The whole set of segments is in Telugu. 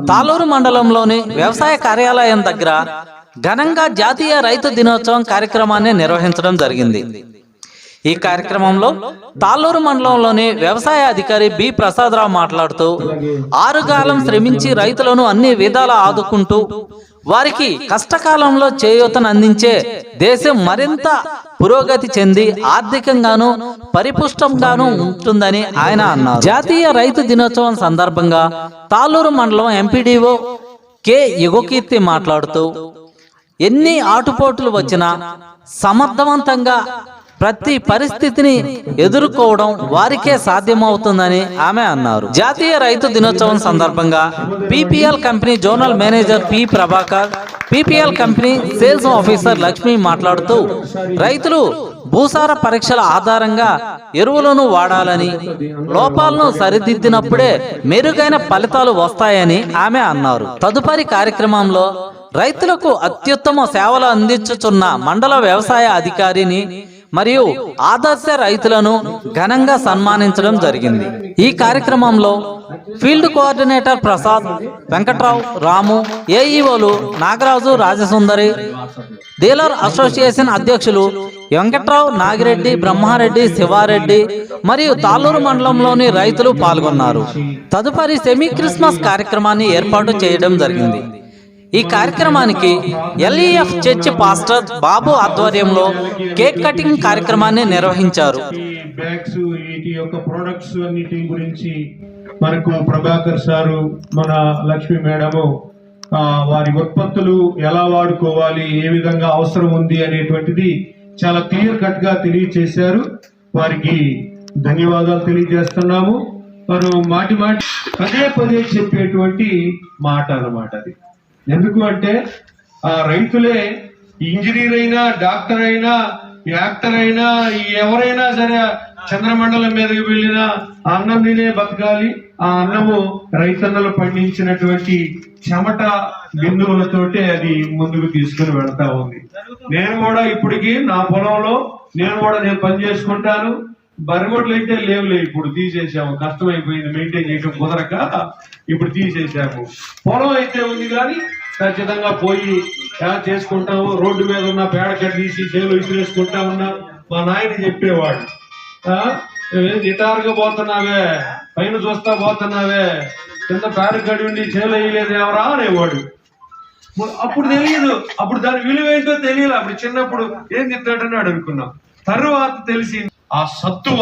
తాలూరు మండలంలోని వ్యవసాయ కార్యాలయం దగ్గర ఘనంగా జాతీయ రైతు దినోత్సవం కార్యక్రమాన్ని నిర్వహించడం జరిగింది. ఈ కార్యక్రమంలో తాళ్ళూరు మండలంలోని వ్యవసాయ అధికారి బి ప్రసాదరావు మాట్లాడుతూ, ఆరుగాలం శ్రమించి రైతులను అన్ని విధాలా ఆదుకుంటూ వారికి కష్టకాలంలో చేయూతను అందించే దేశం మరింత పురోగతి చెంది ఆర్థికంగాను పరిపుష్టంగాను ఉంటుందని ఆయన అన్నారు. జాతీయ రైతు దినోత్సవం సందర్భంగా తాళ్ళూరు మండలం ఎంపీడీఓ కె యుగకీర్తి మాట్లాడుతూ, ఎన్ని ఆటుపోట్లు వచ్చినా సమర్థవంతంగా ప్రతి పరిస్థితిని ఎదుర్కోవడం వారికే సాధ్యమవుతుందని ఆమె అన్నారు. జాతీయ రైతు దినోత్సవం సందర్భంగా PPL company zonal manager P Prabhakar, PPL company sales officer Lakshmi మాట్లాడుతూ, రైతులు భూసార పరీక్షల ఆధారంగా ఎరువులను వాడాలని, లోపాలను సరిదిద్దినప్పుడే మెరుగైన ఫలితాలు వస్తాయని ఆమె అన్నారు. తదుపరి కార్యక్రమంలో రైతులకు అత్యుత్తమ సేవలు అందించుచున్న మండల వ్యవసాయ అధికారిని మరియు ఆదర్శ రైతులను ఘనంగా సన్మానించడం జరిగింది. ఈ కార్యక్రమంలో ఫీల్డ్ కోఆర్డినేటర్ ప్రసాద్, వెంకట్రావు, రాము, ఏఈఓలు నాగరాజు, రాజసుందరి, డీలర్ అసోసియేషన్ అధ్యక్షులు వెంకట్రావు, నాగిరెడ్డి, బ్రహ్మారెడ్డి, శివారెడ్డి మరియు తాళ్ళూరు మండలంలోని రైతులు పాల్గొన్నారు. తదుపరి సెమీ క్రిస్మస్ కార్యక్రమాన్ని ఏర్పాటు చేయడం జరిగింది. ఈ కార్యక్రమానికి ఎల్ఈఎఫ్ చర్చ్ పాస్టర్ బాబు ఆధ్వర్యంలో కేక్ కటింగ్ కార్యక్రమాన్ని నిర్వహించారు. ప్రొడక్ట్స్ అన్నిటి గురించి మనకు ప్రభాకర్ సారు, మన లక్ష్మి మేడము వారి ఉత్పత్తులు ఎలా వాడుకోవాలి, ఏ విధంగా అవసరం ఉంది అనేటువంటిది చాలా క్లియర్ కట్ గా తెలియచేశారు. వారికి ధన్యవాదాలు తెలియజేస్తున్నాము. వారు మాటి పదే పదే చెప్పేటువంటి మాట అన్నమాట అది. ఎందుకు అంటే ఆ రైతులే ఇంజనీర్ అయినా, డాక్టర్ అయినా, యాక్టర్ అయినా, ఎవరైనా సరే చంద్రమండలం మీదకి వెళ్ళినా అన్నం తినే బతకాలి. ఆ అన్నము రైతన్నలు పండించినటువంటి చెమట బిందువులతోటే అది ముందుకు తీసుకుని వెళ్తా ఉంది. నేను కూడా ఇప్పటికి నా పొలంలో నేను పని చేసుకుంటాను. బరిగొడ్లు అయితే లేవులే, ఇప్పుడు తీసేసాము, కష్టమైపోయింది మెయింటైన్ చేయడం కుదరక ఇప్పుడు తీసేసాము. పొలం అయితే ఉంది కానీ ఖచ్చితంగా పోయి చేసుకుంటాము. రోడ్డు మీద ఉన్న పేడకట్ తీసి చేలు విసిరేసుకుంటా ఉన్నా. మా నాయన చెప్పేవాడు, నిటారుగా పోతున్నావే, పైన చూస్తా పోతున్నావే, కింద పేడకడి ఉండి చేలు వేయలేదు ఎవరా అనేవాడు. అప్పుడు తెలియదు, అప్పుడు దాని విలువ ఏంటో తెలియదు. అప్పుడు చిన్నప్పుడు ఏం తిట్టాడని అనుకున్నాం. తరువాత తెలిసి ఆ సత్తువ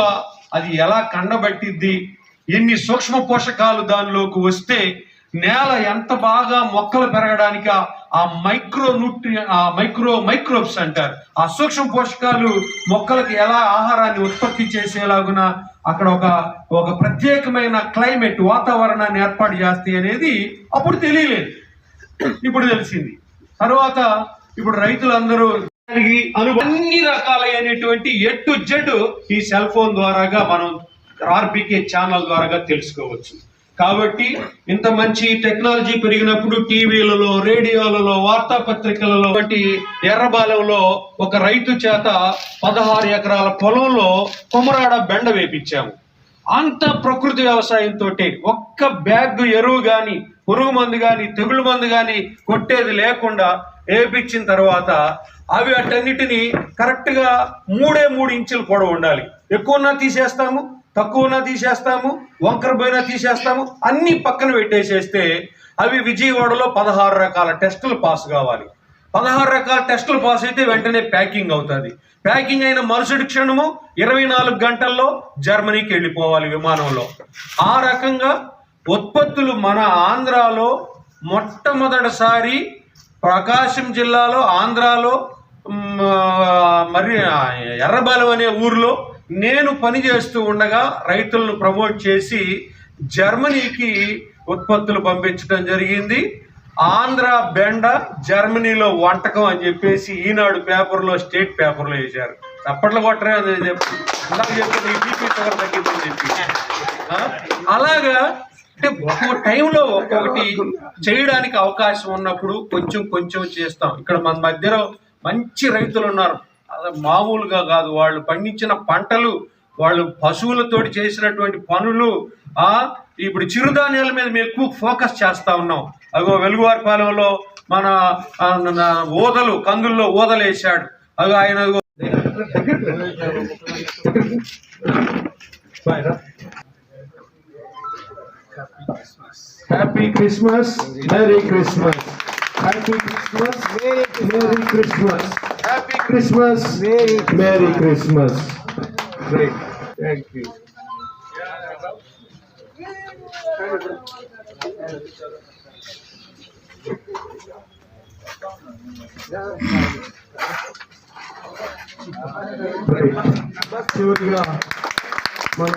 అది ఎలా కండబట్టిద్ది, ఎన్ని సూక్ష్మ పోషకాలు దానిలోకి వస్తే నేల ఎంత బాగా మొక్కలు పెరగడానికి ఆ మైక్రోబ్స్ అంటారు, ఆ సూక్ష్మ పోషకాలు మొక్కలకు ఎలా ఆహారాన్ని ఉత్పత్తి చేసేలాగున అక్కడ ఒక ప్రత్యేకమైన క్లైమేట్, వాతావరణాన్ని ఏర్పాటు చేస్తాయి అనేది అప్పుడు తెలియలేదు, ఇప్పుడు తెలిసింది. తర్వాత ఇప్పుడు రైతులందరూ అన్ని రకాలైనటువంటి ఎటు జెడ్ ఈ సెల్ ఫోన్ ద్వారాగా మనం ఆర్బీకే ఛానల్ ద్వారాగా తెలుసుకోవచ్చు. కాబట్టి ఇంత మంచి టెక్నాలజీ పెరిగినప్పుడు టీవీలలో, రేడియోలలో, వార్తాపత్రికలలో వంటి ఎర్రబాలెంలో ఒక రైతు చేత 16 ఎకరాల పొలంలో కొమరాడ బెండ వేపించాము. అంత ప్రకృతి వ్యవసాయంతో ఒక్క బ్యాగ్ ఎరువు గాని, పురుగు మందు గాని, తెగులు మందు గాని కొట్టేది లేకుండా వేపించిన తర్వాత అవి అటన్నిటిని కరెక్ట్ గా 3 ఇంచులు పొడవు ఉండాలి. ఎక్కువన్నా తీసేస్తాము, తక్కువన్నా తీసేస్తాము, వంకర పోయినా తీసేస్తాము, అన్ని పక్కన పెట్టేసేస్తే అవి విజయవాడలో 16 రకాల టెస్టులు పాస్ కావాలి. 16 రకాల టెస్టులు పాస్ అయితే వెంటనే ప్యాకింగ్ అవుతుంది. ప్యాకింగ్ అయిన మరుసటి క్షణము 24 గంటల్లో జర్మనీకి వెళ్ళిపోవాలి విమానంలో. ఆ రకంగా ఉత్పత్తులు మన ఆంధ్రాలో మొట్టమొదటిసారి ప్రకాశం జిల్లాలో, ఆంధ్రాలో మరి ఎర్రబాలెం అనే ఊర్లో నేను పనిచేస్తూ ఉండగా రైతులను ప్రమోట్ చేసి జర్మనీకి ఉత్పత్తులు పంపించడం జరిగింది. ఆంధ్ర బెండ జర్మనీలో వంటకం అని చెప్పేసి ఈనాడు పేపర్లో, స్టేట్ పేపర్లో వేశారు. చప్పట్లు కొట్టరే అని చెప్పి అలాగే చెప్పి బీపీ షుగర్ తగ్గిందని చెప్పి అలాగా. అంటే ఒక్కో టైంలో ఒక్కొక్కటి చేయడానికి అవకాశం ఉన్నప్పుడు కొంచెం చేస్తాం. ఇక్కడ మన మధ్యలో మంచి రైతులు ఉన్నారు, మామూలుగా కాదు. వాళ్ళు పండించిన పంటలు వాళ్ళు పశువులతోటి చేసినటువంటి పనులు ఇప్పుడు చిరుధాన్యాల మీద మేము ఎక్కువ ఫోకస్ చేస్తా ఉన్నాం. అగో వెలుగువారిపాలెంలో మన ఓదలు కందుల్లో ఓదలు వేసాడు. అగో ఆయన happy Christmas, merry Christmas, happy Christmas, merry Christmas, happy Christmas, merry Christmas. Great, thank you. చివరిగా మన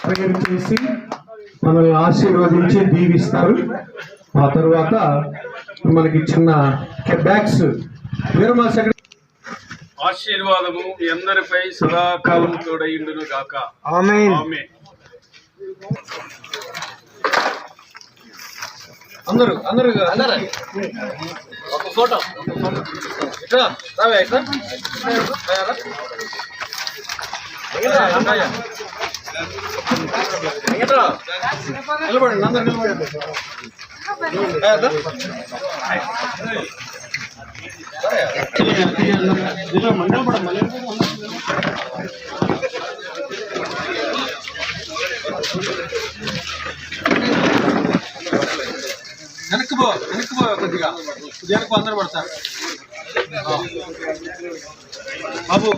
ప్రేయర్ చేసి మనల్ని ఆశీర్వదించి దీవిస్తారు. ఆ తర్వాత మనకి చిన్న బ్యాగ్స్ విరమణ ఆశీర్వాదము మీ అందరిపై సదాకాలం తోడైండును గాక. ఆమేన్. అందరూ ఒక ఫోటో ఇట్లా రావే, ఇట్లా నిలబడండి, అందరు నిలబడండి. వెనక్కి పో కొద్దిగా వెనక్కి అందరు పడతారు బాబు.